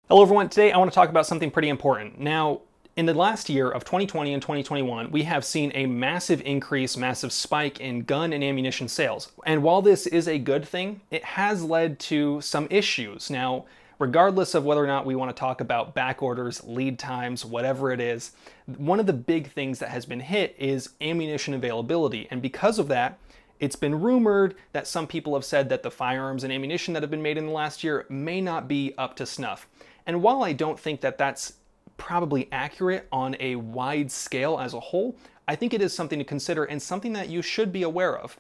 Hello everyone, today I want to talk about something pretty important. Now, in the last year of 2020 and 2021, we have seen a massive increase, massive spike in gun and ammunition sales. And while this is a good thing, it has led to some issues. Now, regardless of whether or not we want to talk about back orders, lead times, whatever it is, one of the big things that has been hit is ammunition availability. And because of that, it's been rumored that some people have said that the firearms and ammunition that have been made in the last year may not be up to snuff. And while I don't think that that's probably accurate on a wide scale as a whole, I think it is something to consider and something that you should be aware of.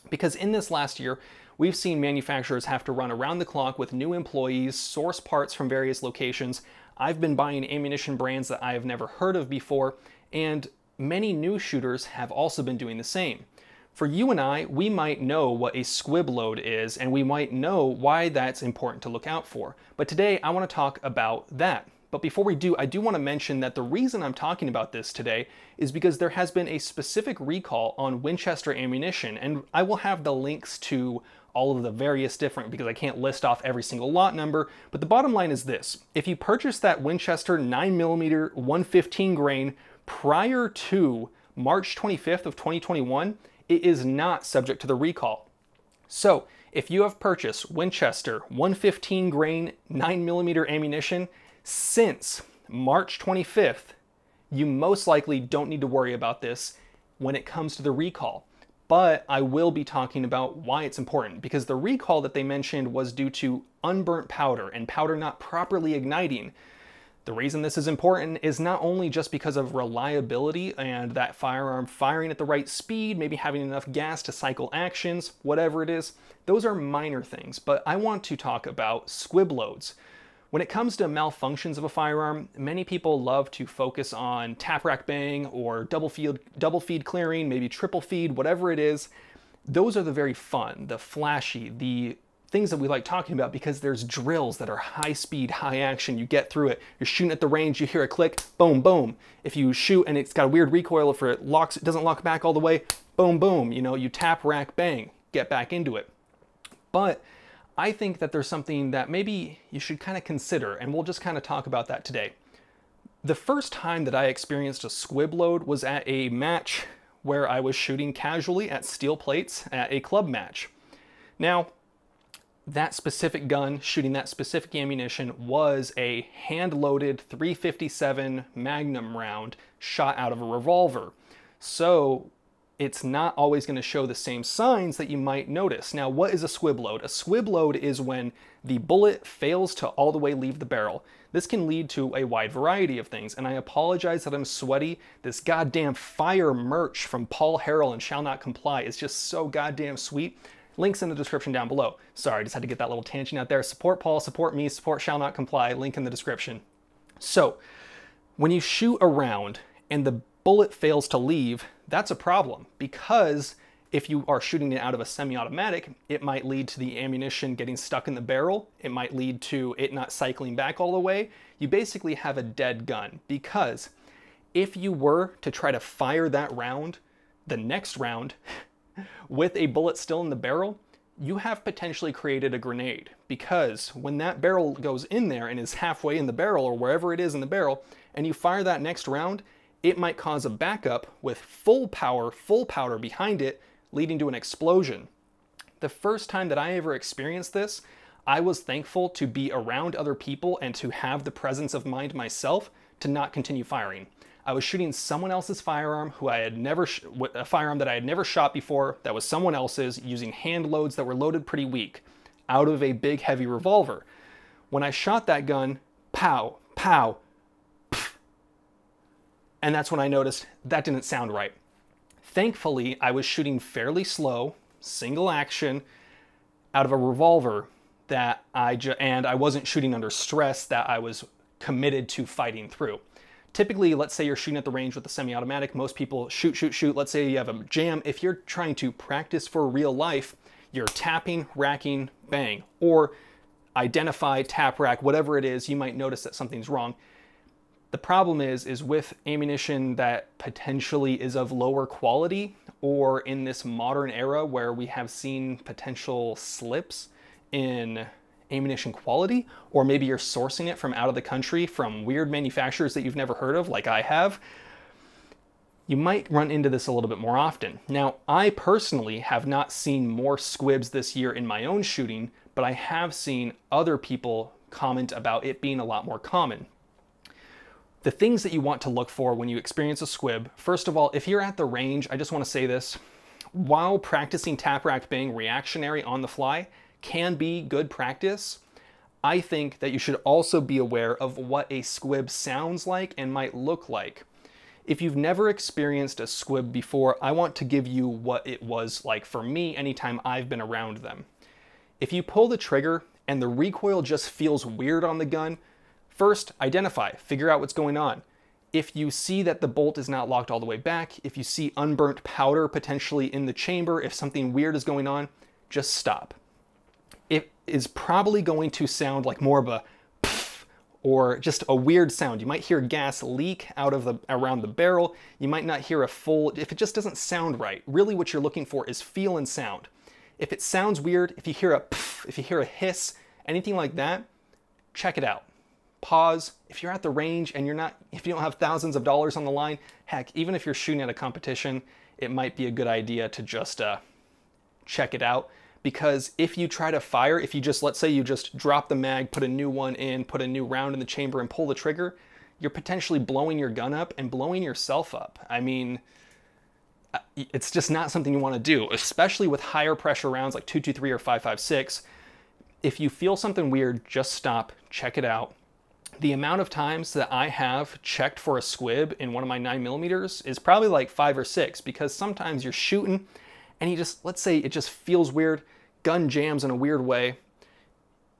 Because in this last year, we've seen manufacturers have to run around the clock with new employees, source parts from various locations. I've been buying ammunition brands that I have never heard of before, and many new shooters have also been doing the same. For you and I, we might know what a SQUIB load is, and we might know why that's important to look out for. But today, I want to talk about that. But before we do, I do want to mention that the reason I'm talking about this today is because there has been a specific recall on Winchester ammunition, and I will have the links to all of the various different, because I can't list off every single lot number, but the bottom line is this. If you purchase that Winchester 9mm 115 grain prior to March 25th of 2021, it is not subject to the recall. So if you have purchased Winchester 115 grain 9mm ammunition since March 25th, you most likely don't need to worry about this when it comes to the recall. But I will be talking about why it's important, because the recall that they mentioned was due to unburnt powder and powder not properly igniting. The reason this is important is not only just because of reliability and that firearm firing at the right speed, maybe having enough gas to cycle actions, whatever it is. Those are minor things, but I want to talk about SQUIB loads. When it comes to malfunctions of a firearm, many people love to focus on tap rack bang or double feed clearing, maybe triple feed, whatever it is. Those are the very fun, the flashy, the things that we like talking about, because there's drills that are high speed, high action. You get through it. You're shooting at the range, you hear a click, boom, boom. If you shoot and it's got a weird recoil, if it locks, it doesn't lock back all the way, boom, boom. You know, you tap, rack, bang, get back into it. But I think that there's something that maybe you should kind of consider, and we'll just kind of talk about that today. The first time that I experienced a SQUIB load was at a match where I was shooting casually at steel plates at a club match. Now, that specific gun, shooting that specific ammunition, was a hand-loaded .357 Magnum round shot out of a revolver. So it's not always going to show the same signs that you might notice. Now, what is a SQUIB load? A SQUIB load is when the bullet fails to all the way leave the barrel. This can lead to a wide variety of things, and I apologize that I'm sweaty. This goddamn fire merch from Paul Harrell and Shall Not Comply is just so goddamn sweet. Links in the description down below. Sorry, I just had to get that little tangent out there. Support Paul, support me, support Shall Not Comply. Link in the description. So, when you shoot a round and the bullet fails to leave, that's a problem, because if you are shooting it out of a semi-automatic, it might lead to the ammunition getting stuck in the barrel. It might lead to it not cycling back all the way. You basically have a dead gun, because if you were to try to fire that round, the next round, with a bullet still in the barrel, you have potentially created a grenade, because when that barrel goes in there and is halfway in the barrel or wherever it is in the barrel, and you fire that next round, it might cause a backup with full powder behind it, leading to an explosion. The first time that I ever experienced this, I was thankful to be around other people and to have the presence of mind myself to not continue firing. I was shooting someone else's firearm a firearm that I had never shot before, that was someone else's, using hand loads that were loaded pretty weak, out of a big heavy revolver. When I shot that gun, pow, pow, pff, and that's when I noticed that didn't sound right. Thankfully, I was shooting fairly slow, single action, out of a revolver and I wasn't shooting under stress that I was committed to fighting through. Typically, let's say you're shooting at the range with a semi-automatic, most people shoot, shoot, shoot. Let's say you have a jam. If you're trying to practice for real life, you're tapping, racking, bang, or identify, tap, rack, whatever it is, you might notice that something's wrong. The problem is with ammunition that potentially is of lower quality, or in this modern era where we have seen potential slips in ammunition quality, or maybe you're sourcing it from out of the country from weird manufacturers that you've never heard of, like I have, you might run into this a little bit more often. Now, I personally have not seen more squibs this year in my own shooting, but I have seen other people comment about it being a lot more common. The things that you want to look for when you experience a squib, first of all, if you're at the range, I just want to say this, while practicing tap rack bang reactionary on the fly can be good practice, I think that you should also be aware of what a squib sounds like and might look like. If you've never experienced a squib before, I want to give you what it was like for me anytime I've been around them. If you pull the trigger and the recoil just feels weird on the gun, first identify, figure out what's going on. If you see that the bolt is not locked all the way back, if you see unburnt powder potentially in the chamber, if something weird is going on, just stop. It is probably going to sound like more of a or just a weird sound. You might hear gas leak out of around the barrel. You might not hear a full, if it just doesn't sound right. Really what you're looking for is feel and sound. If it sounds weird, if you hear a if you hear a hiss, anything like that, check it out. Pause. If you're at the range and if you don't have thousands of dollars on the line, heck, even if you're shooting at a competition, it might be a good idea to just check it out. Because if you try to fire, if you just, let's say you just drop the mag, put a new one in, put a new round in the chamber and pull the trigger, you're potentially blowing your gun up and blowing yourself up. I mean, it's just not something you want to do, especially with higher pressure rounds like 223 or 5.56. If you feel something weird, just stop, check it out. The amount of times that I have checked for a squib in one of my 9mm is probably like 5 or 6, because sometimes you're shooting and you just, let's say it just feels weird, gun jams in a weird way,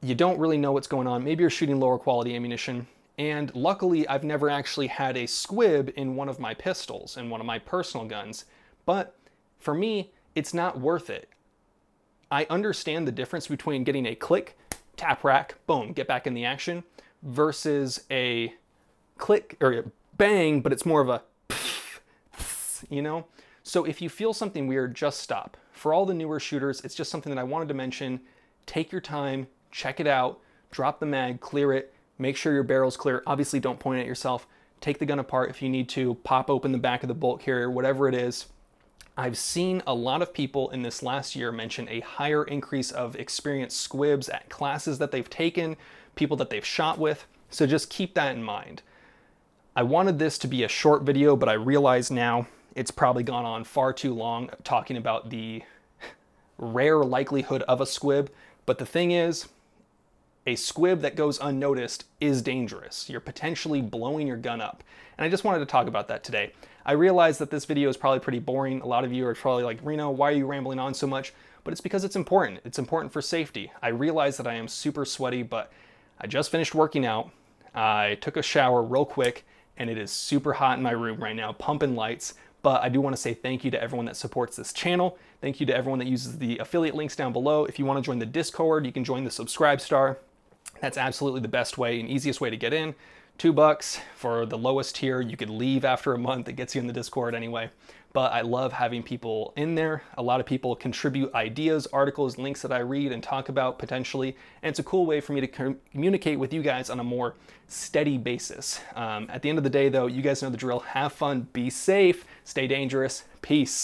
you don't really know what's going on, maybe you're shooting lower quality ammunition, and luckily I've never actually had a squib in one of my pistols, in one of my personal guns, but for me, it's not worth it. I understand the difference between getting a click, tap rack, boom, get back in the action, versus a click or a bang, but it's more of a you know? So if you feel something weird, just stop. For all the newer shooters, it's just something that I wanted to mention. Take your time, check it out, drop the mag, clear it, make sure your barrel's clear. Obviously don't point at yourself. Take the gun apart if you need to, pop open the back of the bolt carrier, whatever it is. I've seen a lot of people in this last year mention a higher increase of experienced squibs at classes that they've taken, people that they've shot with, so just keep that in mind. I wanted this to be a short video, but I realize now it's probably gone on far too long talking about the rare likelihood of a squib, but the thing is, a squib that goes unnoticed is dangerous. You're potentially blowing your gun up. And I just wanted to talk about that today. I realize that this video is probably pretty boring. A lot of you are probably like, Reno, why are you rambling on so much? But it's because it's important. It's important for safety. I realize that I am super sweaty, but I just finished working out. I took a shower real quick, and it is super hot in my room right now, pumping lights. But I do want to say thank you to everyone that supports this channel. Thank you to everyone that uses the affiliate links down below. If you want to join the Discord, you can join the Subscribe Star. That's absolutely the best way and easiest way to get in. $2 for the lowest tier. You could leave after a month. It gets you in the Discord anyway. But I love having people in there. A lot of people contribute ideas, articles, links that I read and talk about potentially. And it's a cool way for me to communicate with you guys on a more steady basis. At the end of the day though, you guys know the drill. Have fun, be safe, stay dangerous. Peace.